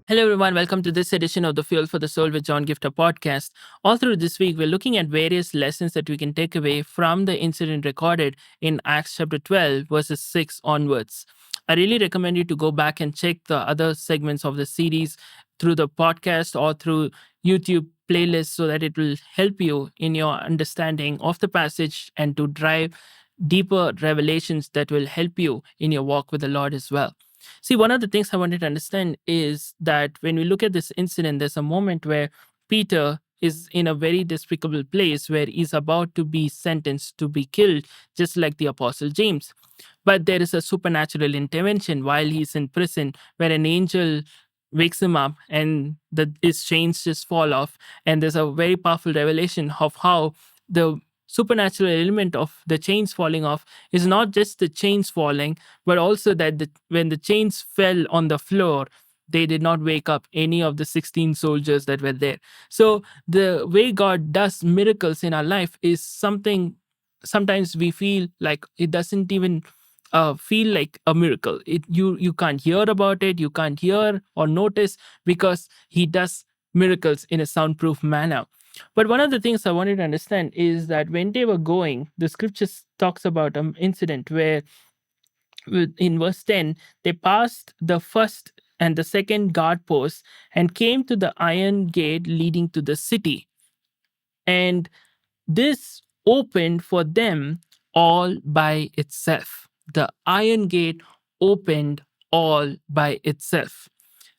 Hello, everyone. Welcome to this edition of the Fuel for the Soul with John Giftah podcast. All through this week, we're looking at various lessons that we can take away from the incident recorded in Acts chapter 12, verses 6 onwards. I really recommend you to go back and check the other segments of the series through the podcast or through YouTube playlists so that it will help you in your understanding of the passage and to drive deeper revelations that will help you in your walk with the Lord as well. See, one of the things I wanted to understand is that when we look at this incident, there's a moment where Peter is in a very despicable place where he's about to be sentenced to be killed, just like the Apostle James. But there is a supernatural intervention while he's in prison where an angel wakes him up and his chains just fall off. And there's a very powerful revelation of how the supernatural element of the chains falling off is not just the chains falling, but also that when the chains fell on the floor, they did not wake up any of the 16 soldiers that were there. So the way God does miracles in our life is something sometimes we feel like it doesn't even feel like a miracle. You can't hear about it, you can't hear or notice because he does miracles in a soundproof manner. But one of the things I wanted to understand is that when they were going, the scriptures talks about an incident where in verse 10, they passed the first and the second guard post and came to the iron gate leading to the city. And this opened for them all by itself. The iron gate opened all by itself.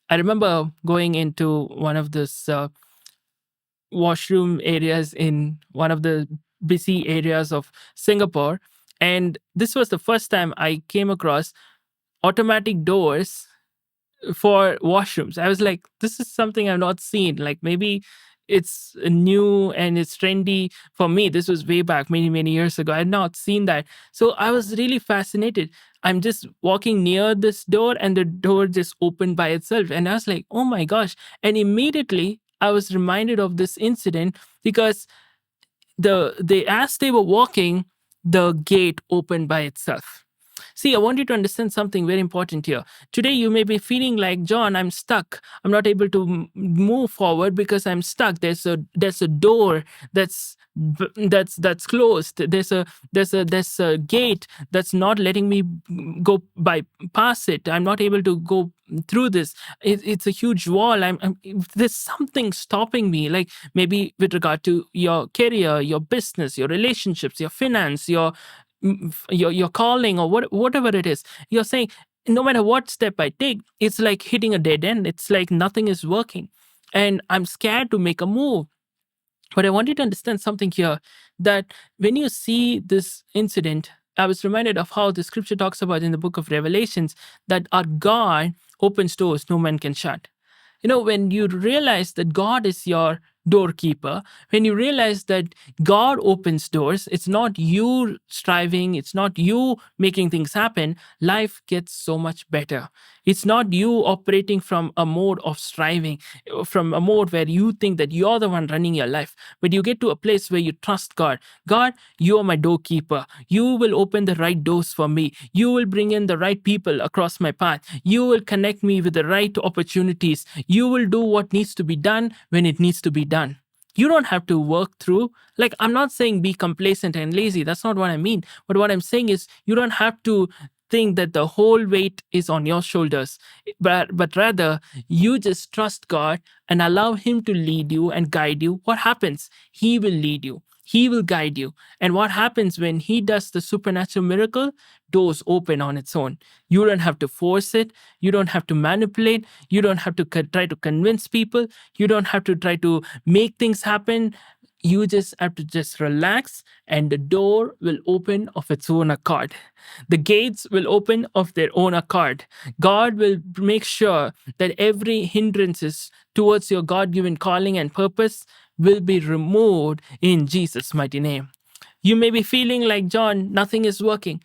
I remember going into one of those washroom areas in one of the busy areas of Singapore. And this was the first time I came across automatic doors for washrooms. I was like, this is something I've not seen. Like maybe it's new and it's trendy. For me, this was way back many, many years ago. I had not seen that. So I was really fascinated. I'm just walking near this door and the door just opened by itself. And I was like, oh my gosh. And immediately I was reminded of this incident because as they were walking, the gate opened by itself. See, I want you to understand something very important here. Today, you may be feeling like, John, I'm stuck. I'm not able to move forward because I'm stuck. There's a door that's closed. There's a gate that's not letting me go by past it. I'm not able to go through this. It's a huge wall. There's something stopping me. Like maybe with regard to your career, your business, your relationships, your finance, your calling or whatever it is. You're saying no matter what step I take, it's like hitting a dead end. It's like nothing is working and I'm scared to make a move. But I want you to understand something here, that when you see this incident, I was reminded of how the scripture talks about in the book of Revelations that our God opens doors no man can shut. When you realize that God is your doorkeeper, when you realize that God opens doors, it's not you striving, it's not you making things happen, life gets so much better. It's not you operating from a mode of striving, from a mode where you think that you're the one running your life, but you get to a place where you trust God. God, you are my doorkeeper. You will open the right doors for me. You will bring in the right people across my path. You will connect me with the right opportunities. You will do what needs to be done when it needs to be done. You don't have to work through. Like, I'm not saying be complacent and lazy. That's not what I mean. But what I'm saying is you don't have to think that the whole weight is on your shoulders, but rather you just trust God and allow him to lead you and guide you. What happens? He will lead you. He will guide you. And what happens when he does the supernatural miracle? Doors open on its own. You don't have to force it. You don't have to manipulate. You don't have to try to convince people. You don't have to try to make things happen. You just have to just relax and the door will open of its own accord. The gates will open of their own accord. God will make sure that every hindrances towards your God-given calling and purpose will be removed in Jesus' mighty name. You may be feeling like, John, nothing is working.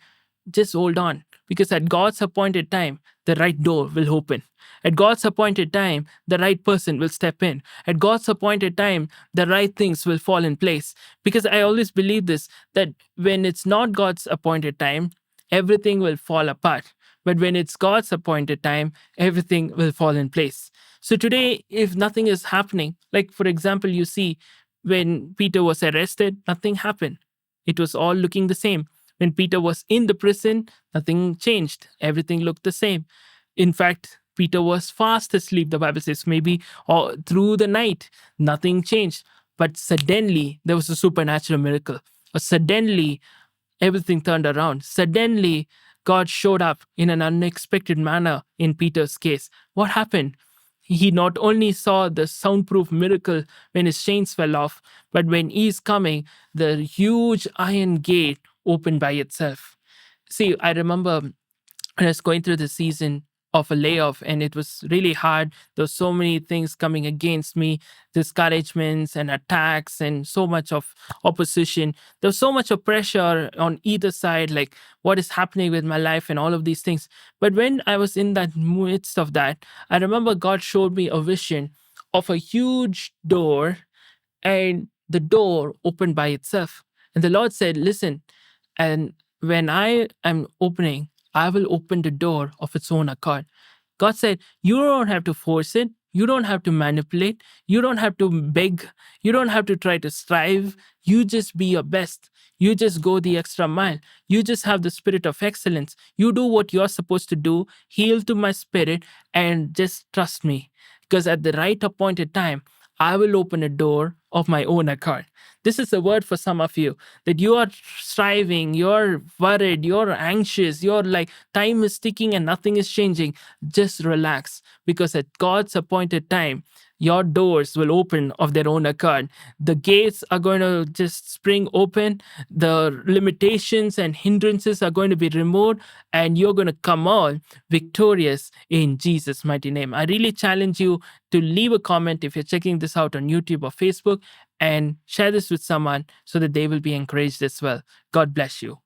Just hold on, because at God's appointed time, the right door will open. At God's appointed time, the right person will step in. At God's appointed time, the right things will fall in place. Because I always believe this, that when it's not God's appointed time, everything will fall apart. But when it's God's appointed time, everything will fall in place. So today, if nothing is happening, like for example, you see when Peter was arrested, nothing happened. It was all looking the same. When Peter was in the prison, nothing changed. Everything looked the same. In fact, Peter was fast asleep, the Bible says, maybe all through the night, nothing changed. But suddenly, there was a supernatural miracle. Or suddenly, everything turned around. Suddenly, God showed up in an unexpected manner in Peter's case. What happened? He not only saw the soundproof miracle when his chains fell off, but when he's coming, the huge iron gate opened by itself. See, I remember I was going through the season of a layoff and it was really hard. There were so many things coming against me, discouragements and attacks and so much of opposition. There was so much of pressure on either side, like what is happening with my life and all of these things. But when I was in that midst of that, I remember God showed me a vision of a huge door, and the door opened by itself. And the Lord said, listen, and when I am opening, I will open the door of its own accord. God said, you don't have to force it. You don't have to manipulate. You don't have to beg. You don't have to try to strive. You just be your best. You just go the extra mile. You just have the spirit of excellence. You do what you're supposed to do, heal to my spirit, and just trust me. Because at the right appointed time, I will open a door of my own accord. This is a word for some of you that you are striving, you're worried, you're anxious, you're like time is ticking and nothing is changing. Just relax because at God's appointed time, your doors will open of their own accord. The gates are going to just spring open. The limitations and hindrances are going to be removed, and you're going to come out victorious in Jesus' mighty name. I really challenge you to leave a comment if you're checking this out on YouTube or Facebook and share this with someone so that they will be encouraged as well. God bless you.